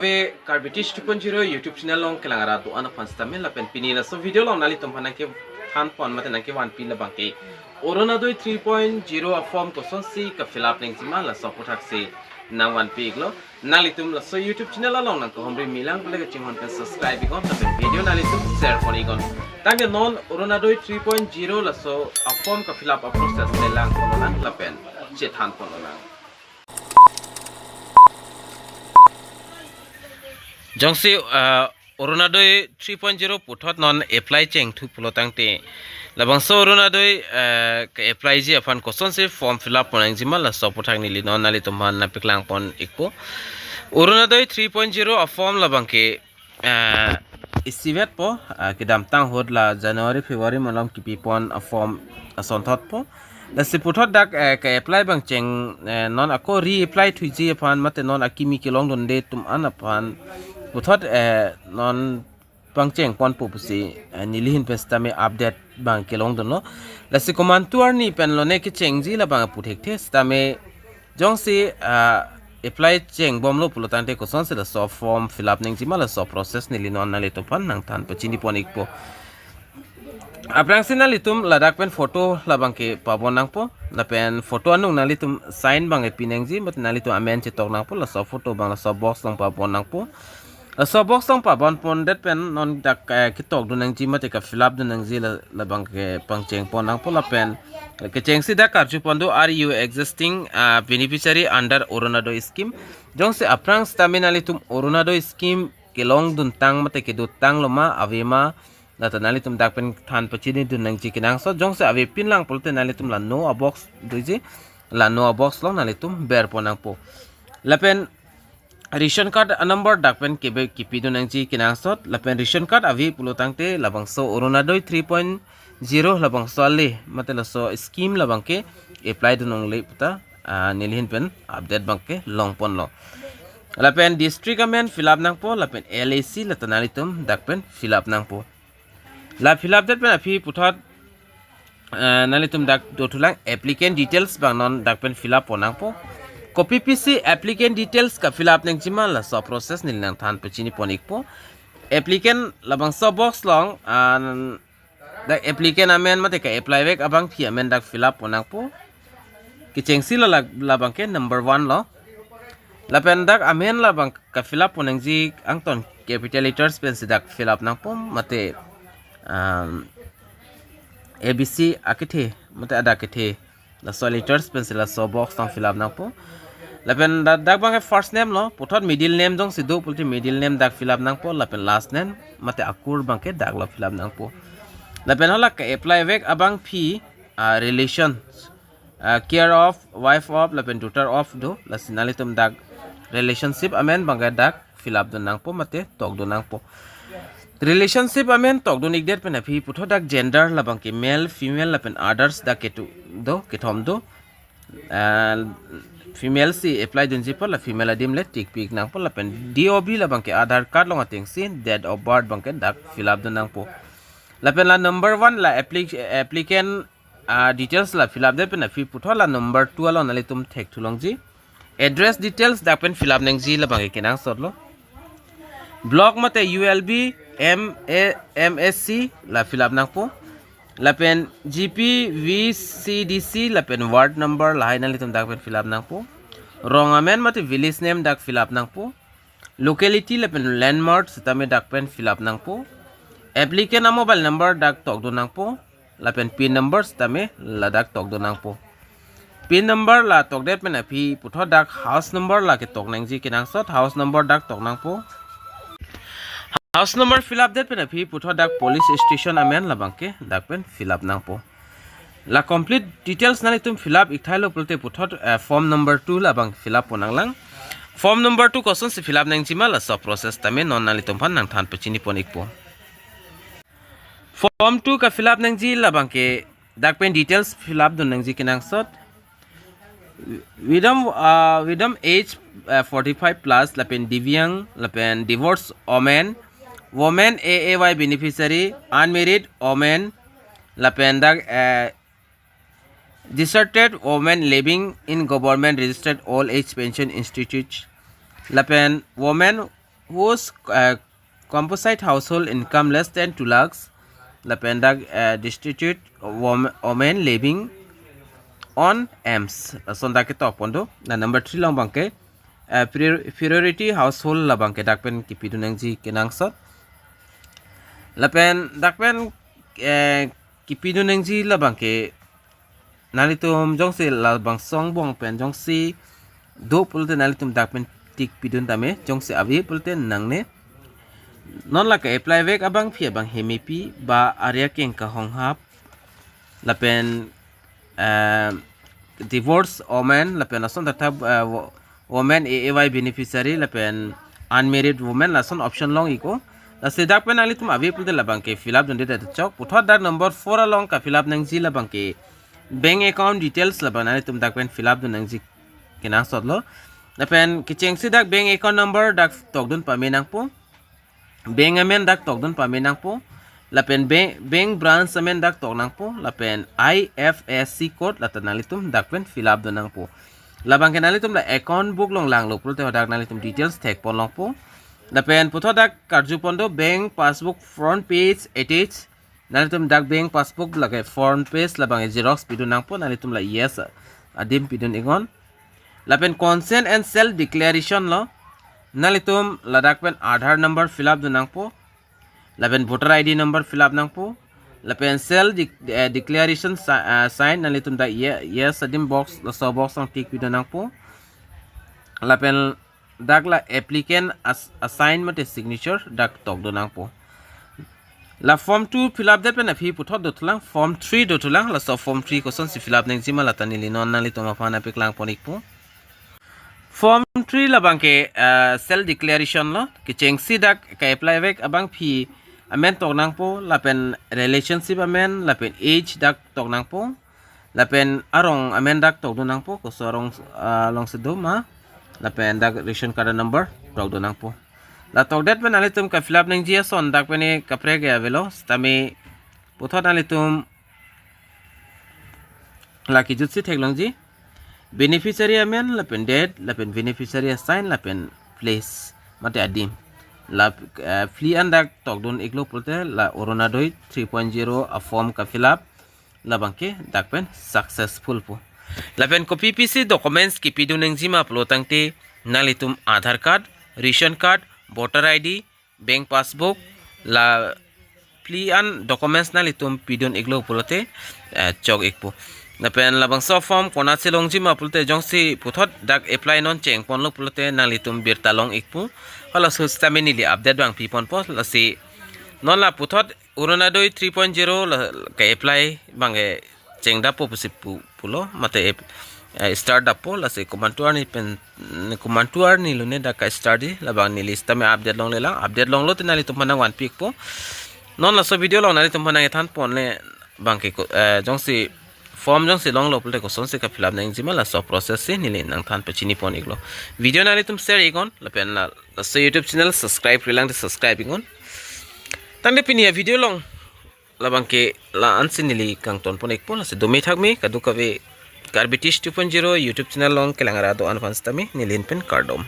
Carbitis 2.0 YouTube channel long kelangara tu anak fans tamen la pen pinila so video long nali tum hanak ke than pon mate nak ke wan pin la bangke Orunodoi 3.0 a form ko son si ka fill up ning sima la support hak se na wan pig lo nali tum la so YouTube channel la long nak ko hombre milang pala ke chimon pe subscribe gon ta pen video nali tum share koni gon tang non Orunodoi 3.0 la so a form ka fill up a process le lang ko la pen che than pon la Jongsi Orunodoi 3.0 puthot non apply Cheng thu pulotang te labangso Orunodoi ka apply ji afan question se form fill up ponang jima la so puthang ni li non nali tumhan na piklang pon ikpo Orunodoi 3.0 a form labangke isivet po kidam tang hod la January February malam kipi pon a form ason thot po la se puthot dak ka apply bang Cheng non ako re apply thu ji afan mate non akimi kilong don de tum an afan puthot non bang Cheng pon pupusi nilihin pestame update bang kelong dono la si command tour ni pen lo ne ke Cheng ji la bang puthek the stame jong si apply Cheng bom lo pulotante ko son se la so form fill up ning ji mala so process ni linon na le to pan nang tan pachini ponik po aprang sinali tum ladak pen photo labang ke pabonang po la pen photo anung nali tum sign bang e pineng ji mat nali tu amen che tok nang po la so photo bang la so box lang pabonang po so box lang pabon pon det pen non dak ki tok du nang ji mat ka fill up du nang ji la bang ke pang Cheng pon nang po la pen ke Cheng si da kar chu pon do are you existing beneficiary under Orunodoi scheme jong se aprang staminali tum Orunodoi scheme kelong dun tang mat ke du tang loma avema la tanali tum dak pen than pachini dun nang ji kinang so jong se ave pin lang polte nali tum la no a box duji la no a box long nali tum ber ponang po la pen ration card number dak pen kebe kipi dun nang ji kinang sot la pen ration card avi pulotang te labangso Orunodoi 3.0 labangso le matela so scheme labang ke apply dun nong le puta nilhin pen update bang ke long pon lo la pen district amen fill up nang po la pen LAC la tanali tum dak pen fill up nang po la fill up that pen api puthot nalitum dak dotulang applicant details bang non dak pen fill up ponang po copy pc applicant details ka fill up nang jima la so process nil nang than pachini ponik po applicant labang so box long dak applicant amen mate ka apply vek abang phi amen dak fill up ponang po ki Cheng si la labang ke number 1 lo la pen dak amen labang ka fill up ponang ji angton capital letters pen si dak fill up nang po mate ABC akithe mate ada kithe la so letters pencil la so box tang fill up na po la pen dak bang first name lo puthot middle name jong sido pulti middle name dak fill up nang po la pen last name mate akur bang ke dak la fill up nang po la pen hala ka apply vek abang phi relation care of wife of la pen daughter of do la sinali tum dak relationship amen bang dak fill up do nang po mate tok do nang po relationship amen tok do nik det pen aphi putho dak gender labang ke male female lapen others dak ketu do kethom do female si apply dun ji la female adim le tik pik nang po lapen dob labang ke aadhar card long ateng sin date of birth bang ke dak fill up do nang po lapen la number 1 la applicant details la fill up de pen aphi putho la number 2 la nali tum thek thulong ji address details dak pen fill up nang ji labang ke kinang sot lo block mate ULB MSC la fill up nang po la pen GP VCDC la pen ward number la hainali tum dak pen fill up nang po wrong amen mate village name dak fill up nang po locality la pen landmark tame dak pen fill up nang po applicant a mobile number dak tok do nang po la pen pin numbers tame la dak tok do nang po pin number la tok det pen aphi putho dak house number la ke tok nang ji kinang sot house number dak tok nang po house number fill up that pen aphi putho dak police station amen labang ke dak pen fill up nang po la complete details nali tum fill up ikthalo pulte putho form number 2 labang fill up ponang lang form number 2 question se fill up nang jima la so process tame non nali tum phan nang than pachini ponik po form 2 ka fill up nang ji labang ke dak pen details fill up dun nang ji kinang sot widom age 45 plus la pen divyang la pen divorce woman AAY beneficiary unmarried woman la pen dak deserted woman living in government registered old age pension institute la pen woman whose composite household income less than 2 lakhs lapen dak destitute women living on AMS sonda ke top pondo na number 3 long bangke priority household la bangke dakpen kipidunang ji kenang sot lapen dakpen kipidunang ji la bangke nalitum jongse la bang song bong pen jongsi do pulte nalitum dakpen tik pidun tame jongse abi pulte nangne non la ka apply vek abang phi abang hemipi ba area keng ka honghap lapen divorce woman lapen ason tata woman AAY beneficiary lapen unmarried woman lason option long iko la sedak pen ali tum abi pulte labang ke fill up donde dat chok puthot dak number 4 along ka fill up nang ji labang ke bank account details laban ali tum dak pen fill up don nang ji kenang sotlo lapen kicheng sidak bank account number dak tokdun pamenang po bank amen dak tokdun pamenang po lapen bank branch amen dak toknang po lapen IFSC code latanalitum dak pen fill up donang po labang kenalitum la account book long lang lo pulte dak nalitum details tek pon long po lapen putho dak karju pondo bank passbook front page attach nalitum dak bank passbook lage front page labang xerox pidunang po nalitum la yes adim pidun ingon lapen consent and self declaration lo nalitum ladak pen Aadhaar number fill up dunang po lapen voter ID number fill up nang po lapen self declaration sign nalitum da yes adim box la so box ang tik pidunang po lapen dak la applicant assignment signature dak tok dunang po la form 2 fill up dat pen aphi puthot dotulang form 3 dotulang la so form 3 question si fill up nang jima la tanili non nalitum afana PAKLANG ponik po form 3 labang ke self declaration lo ki chengsi dak ka apply vek abang phi amen tok nang po lapen relationship amen lapen age dak tok nang po lapen arong amen dak tok do nang po ko sorong long sedo ma lapen dak ration card number tok do nang po la tok det pen alitum ka fill up nang jia son dak pen ka prege avelo stame puthot alitum la ki jutsi theklong ji beneficiary amen lapen date lapen beneficiary assign lapen place mate adim la fli andak tokdon iklo pulte la Orunodoi 3.0 a form ka fill up labangke dakpen successful po lapen copy pc documents ki piduneng jima plotangte nalitum Aadhaar card ration card voter ID bank passbook la fli an documents nalitum pidun iklo pulote chok ikpo napen labangso form kona silong jima pulte jongsi puthot dak apply non cheng pon lo pulte nalitum birtalong ikpu hala sustame nili update bang pipon po la si non la puthot Orunodoi 3.0 la ka apply bang cheng da po pulo mate start da po la si kumantuar ni lune da ka start di la bang ni lista me update long le lang update long lo tinalitum panang one pic po non la so video long nalitum panang ethan pon le bang ke jongsi form jong si long lo pulte ko son se ka fill up nang jima la so process se nile nang than pe chini pon iglo video na tum share igon la pen la so YouTube channel subscribe rilang de subscribe igon tang de pinia video long la bangke la ansin nili kang ton pon ekpon la se domi thakme kadu kawe Garbitish 2.0 YouTube channel long kelangara do anfans tame nilin pen kardom